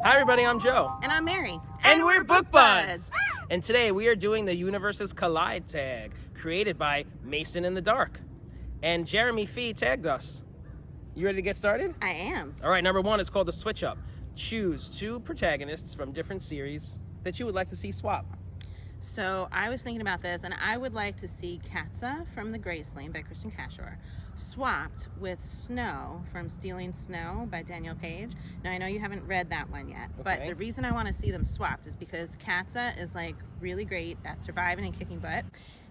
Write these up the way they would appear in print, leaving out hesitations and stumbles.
Hi everybody, I'm Joe. And I'm Mary. And we're bookbuds. And today we are doing the Universes Collide tag, created by Mason in the Dark. And Jeremy Fee tagged us. You ready to get started? I am. All right, number one is called the switch up. Choose two protagonists from different series that you would like to see swap. So I was thinking about this, and I would like to see Katza from The Gracelane by Kristen Cashore swapped with Snow from Stealing Snow by Daniel Page. Now, I know you haven't read that one yet, but the reason I want to see them swapped is because Katza is like really great at surviving and kicking butt,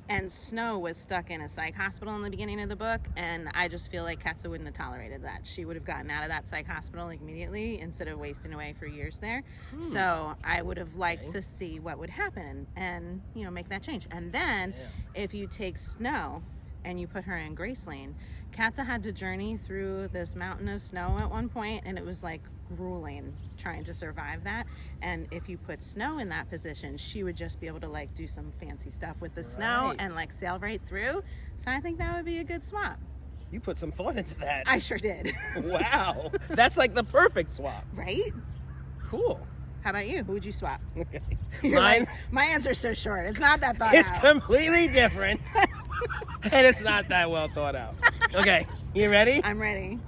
and Snow was stuck in a psych hospital in the beginning of the book, and I just feel like Katza wouldn't have tolerated that. She would have gotten out of that psych hospital like immediately instead of wasting away for years there. So I would have liked to see what would happen and you know, make that change. And then if you take Snow and you put her in Gracelane, Katza had to journey through this mountain of snow at one point, and it was like grueling trying to survive that. And if you put Snow in that position, she would just be able to like do some fancy stuff with the snow and like sail right through. So I think that would be a good swap. You put some thought into that. I sure did. Wow, that's like the perfect swap. Right? Cool. How about you? Who would you swap? Mine? Like, my answer's so short. It's not that thought It's out. completely different. And it's not that well thought out. Okay, you ready? I'm ready.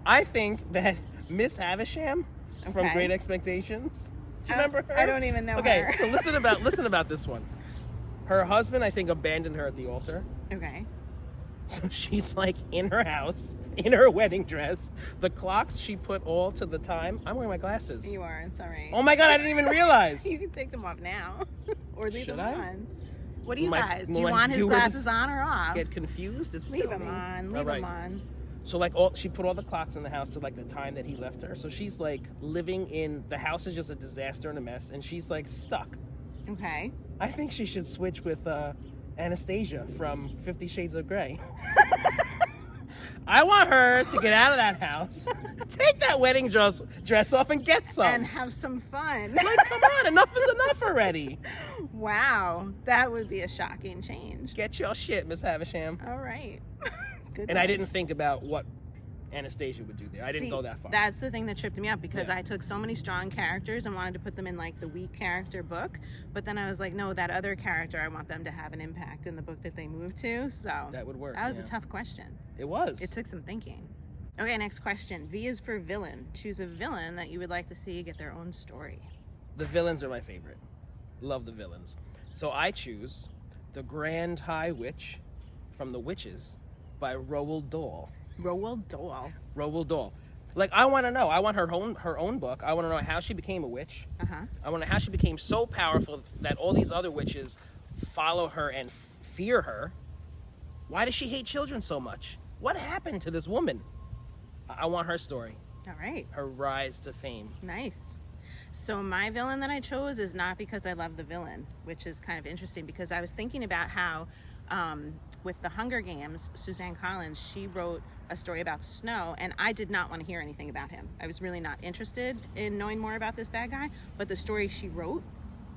I think that Miss Havisham from Great Expectations. Do you remember her? I don't even know her. Okay, so listen about this one. Her husband, I think, abandoned her at the altar. Okay. So she's like in her house, in her wedding dress. The clocks she put all to the time. I'm wearing my glasses. You are. It's all right. Oh my God, I didn't even realize. You can take them off now. Or leave Should them I? on. What do you guys? Do will you my want his viewers glasses on or off? Get confused? It's Leave still them me. on. All Leave right. them on. So like she put all the clocks in the house to like the time that he left her. So she's like living in, the house is just a disaster and a mess, and she's like stuck. Okay. I think she should switch with Anastasia from 50 Shades of Grey. I want her to get out of that house, take that wedding dress off, and get some. And have some fun. Like, come on, enough is enough already. Wow, that would be a shocking change. Get your shit, Miss Havisham. All right. Good And one. I didn't think about what Anastasia would do there. I didn't go that far. That's the thing that tripped me up, because I took so many strong characters and wanted to put them in like the weak character book, but then I was like, no, that other character, I want them to have an impact in the book that they move to. So that would work. That was a tough question. It was. It took some thinking. Okay, next question. V is for villain. Choose a villain that you would like to see get their own story. The villains are my favorite. Love the villains. So I choose the Grand High Witch from The Witches by Roald Dahl. Roald Dahl. Roald Dahl. Like, I want to know. I want her own book. I want to know how she became a witch. I want to know how she became so powerful that all these other witches follow her and fear her. Why does she hate children so much? What happened to this woman? I want her story. All right. Her rise to fame. Nice. So my villain that I chose is not because I love the villain, which is kind of interesting, because I was thinking about how with the Hunger Games, Suzanne Collins, she wrote a story about Snow, and I did not want to hear anything about him. I was really not interested in knowing more about this bad guy, but the story she wrote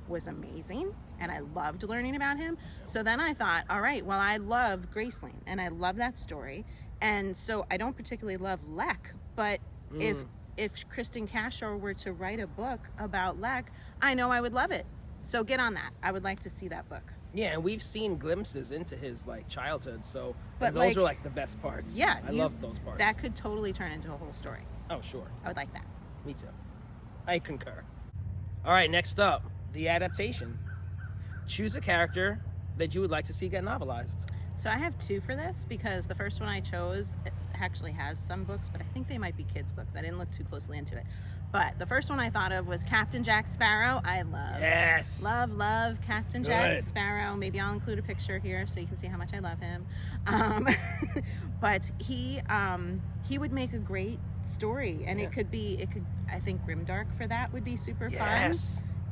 was amazing, and I loved learning about him. So then I thought, all right, well, I love Gracelane, and I love that story, and so I don't particularly love Lek, but if Kristen Cashore were to write a book about Lek, I know I would love it. So get on that. I would like to see that book. Yeah, and we've seen glimpses into his like childhood, so But those are like the best parts. Yeah, I love those parts. That could totally turn into a whole story. Oh, sure. I would like that. Me too. I concur. All right, next up, the adaptation. Choose a character that you would like to see get novelized. So I have two for this, because the first one I chose actually has some books, but I think they might be kids' books. I didn't look too closely into it. But the first one I thought of was Captain Jack Sparrow. I love. Yes. Love Captain Jack Sparrow. Maybe I'll include a picture here so you can see how much I love him. But he would make a great story, and it could I think Grimdark for that would be super fun.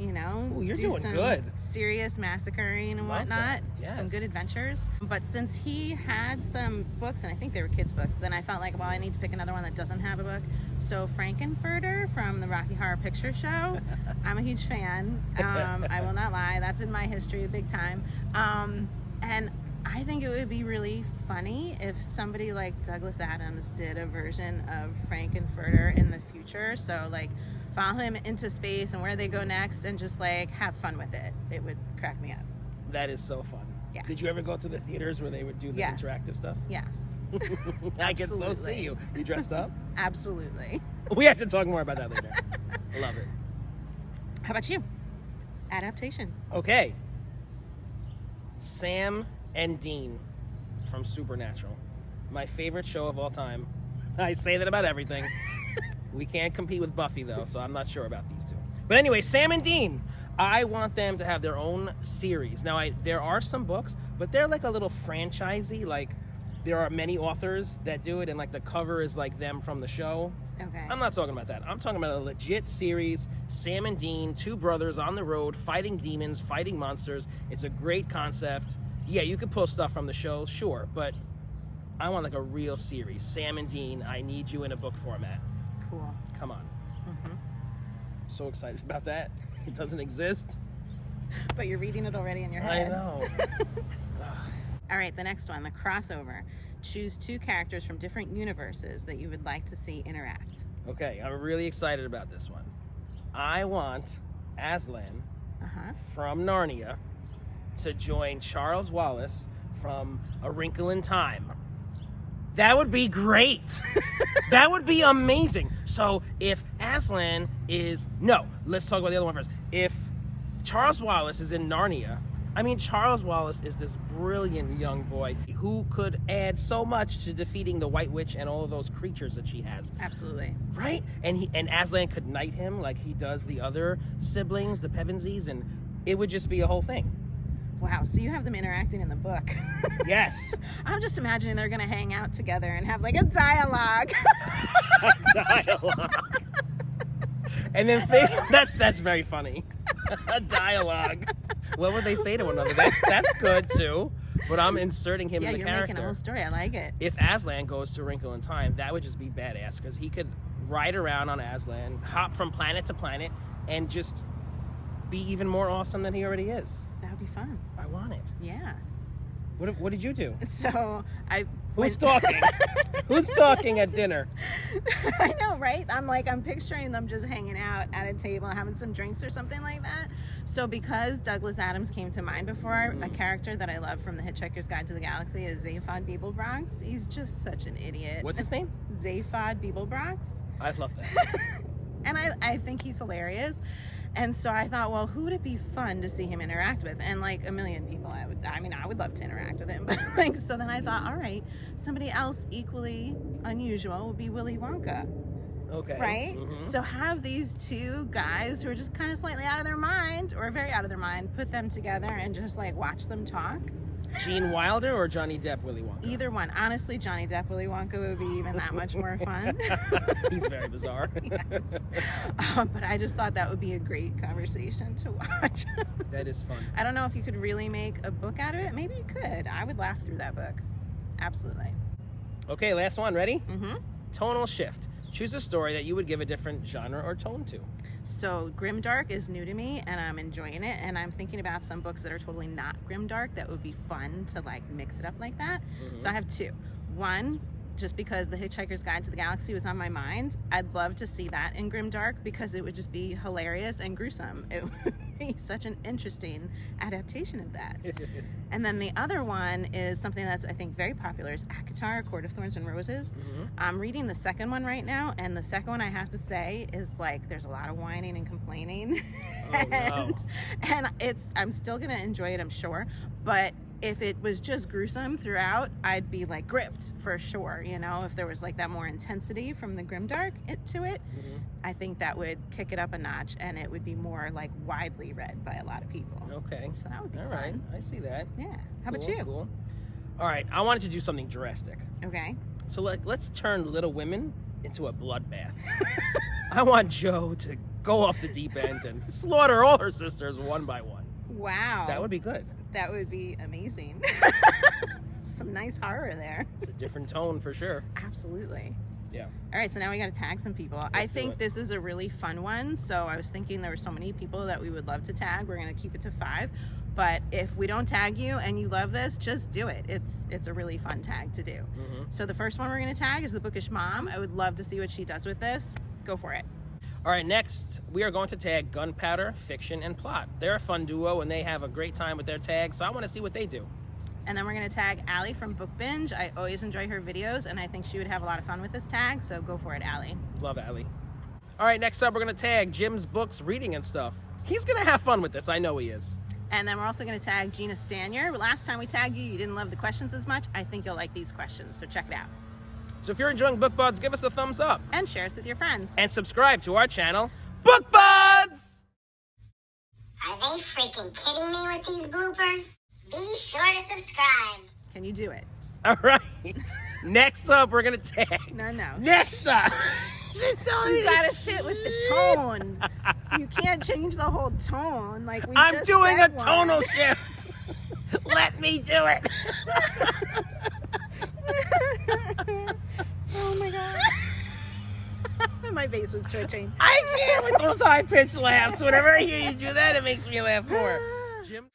You know, ooh, you're do doing some good. Serious massacring and whatnot. Yes. Some good adventures. But since he had some books, and I think they were kids' books, then I felt like, well, I need to pick another one that doesn't have a book. So Frankenfurter from the Rocky Horror Picture Show. I'm a huge fan. I will not lie. That's in my history big time. And I think it would be really funny if somebody like Douglas Adams did a version of Frankenfurter in the future. So like follow him into space and where they go next, and just like have fun with it. It would crack me up. That is so fun. Yeah. Did you ever go to the theaters where they would do the Yes. interactive stuff? Yes. I can so Absolutely. see you. You dressed up? Absolutely. We have to talk more about that later. I love it. How about you? Adaptation. Okay. Sam and Dean from Supernatural. My favorite show of all time. I say that about everything. We can't compete with Buffy, though, so I'm not sure about these two. But anyway, Sam and Dean. I want them to have their own series. Now, there are some books, but they're like a little franchisey. Like, there are many authors that do it, and like the cover is like them from the show. Okay. I'm not talking about that. I'm talking about a legit series. Sam and Dean, two brothers on the road, fighting demons, fighting monsters. It's a great concept. Yeah, you could pull stuff from the show, sure, but I want like a real series. Sam and Dean, I need you in a book format. Cool. Come on. Mm-hmm. So excited about that. It doesn't exist. But you're reading it already in your I head. know. All right, the next one, the crossover. Choose two characters from different universes that you would like to see interact. Okay, I'm really excited about this one. I want Aslan from Narnia to join Charles Wallace from A Wrinkle in Time. That would be great. That would be amazing. So if Aslan is... No, let's talk about the other one first. If Charles Wallace is in Narnia, I mean, Charles Wallace is this brilliant young boy who could add so much to defeating the White Witch and all of those creatures that she has. Absolutely. Right? And Aslan could knight him like he does the other siblings, the Pevensies, and it would just be a whole thing. Wow, so you have them interacting in the book. Yes. I'm just imagining they're going to hang out together and have like a dialogue. Dialogue. And then that's very funny. A dialogue. What would they say to one another? That's good too. But I'm inserting him in the you're character. making a whole story. I like it. If Aslan goes to Wrinkle in Time, that would just be badass because he could ride around on Aslan, hop from planet to planet, and just be even more awesome than he already is. That would be fun. I want it. Yeah. What did you do? So Who's talking? Who's talking at dinner? I know, right? I'm picturing them just hanging out at a table, having some drinks or something like that. So because Douglas Adams came to mind before, a character that I love from The Hitchhiker's Guide to the Galaxy is Zaphod Beeblebrox. He's just such an idiot. What's his name? Zaphod Beeblebrox. I love that. And I think he's hilarious. And so I thought, well, who would it be fun to see him interact with? And like a million people, I would love to interact with him. But like, so then I thought, all right, somebody else equally unusual would be Willy Wonka. Okay. Right? Mm-hmm. So have these two guys who are just kind of slightly out of their mind, or very out of their mind, put them together and just like watch them talk. Gene Wilder or Johnny Depp Willy Wonka? Either one. Honestly, Johnny Depp Willy Wonka would be even that much more fun. He's very bizarre. Yes. But I just thought that would be a great conversation to watch. That is fun. I don't know if you could really make a book out of it. Maybe you could. I would laugh through that book. Absolutely. Okay, last one. Ready? Mm-hmm. Tonal shift. Choose a story that you would give a different genre or tone to. So grimdark is new to me and I'm enjoying it, and I'm thinking about some books that are totally not grimdark that would be fun to like mix it up like that. Mm-hmm. So I have two. One, just because The Hitchhiker's Guide to the Galaxy was on my mind, I'd love to see that in grimdark because it would just be hilarious and gruesome. It would be such an interesting adaptation of that. And then the other one is something that's I think very popular is ACOTAR, Court of Thorns and Roses. Mm-hmm. I'm reading the second one right now, and the second one I have to say is like there's a lot of whining and complaining. Oh, no. and I'm still gonna enjoy it, I'm sure, but if it was just gruesome throughout, I'd be like gripped for sure. You know, if there was like that more intensity from the grimdark to it, Mm-hmm. I think that would kick it up a notch and it would be more like widely read by a lot of people. Okay. So that would be All fun. right. I see that. Yeah. How about Cool, you? Cool. All right. I wanted to do something drastic. Okay. So let's turn Little Women into a bloodbath. I want Jo to go off the deep end and slaughter all her sisters one by one. Wow. That would be good. That would be amazing. Some nice horror there. It's a different tone for sure. Absolutely. Yeah. All right, so now we got to tag some people. I Let's do think it. this is a really fun one. So I was thinking there were so many people that we would love to tag. We're going to keep it to 5. But if we don't tag you and you love this, just do it. It's a really fun tag to do. Mm-hmm. So the first one we're going to tag is the Bookish Mom. I would love to see what she does with this. Go for it. All right, next we are going to tag Gunpowder, Fiction, and Plot. They're a fun duo and they have a great time with their tags, so I want to see what they do. And then we're going to tag Allie from Book Binge. I always enjoy her videos, and I think she would have a lot of fun with this tag, so go for it, Allie. Love Allie. All right, next up we're going to tag Jim's Books, Reading and Stuff. He's going to have fun with this. I know he is. And then we're also going to tag Gina Stanier. Last time we tagged you, you didn't love the questions as much. I think you'll like these questions, so check it out. So if you're enjoying BookBuds, give us a thumbs up. And share us with your friends. And subscribe to our channel, BookBuds! Are they freaking kidding me with these bloopers? Be sure to subscribe. Can you do it? All right. Next up, we're going to tag. No. Next up. You gotta fit with the tone. You can't change the whole tone. Like we I'm just doing a said tonal one. shift. Let me do it. Oh my god. My face was twitching. I can't with those high-pitched laughs. Whenever I hear you do that, it makes me laugh more. Jim.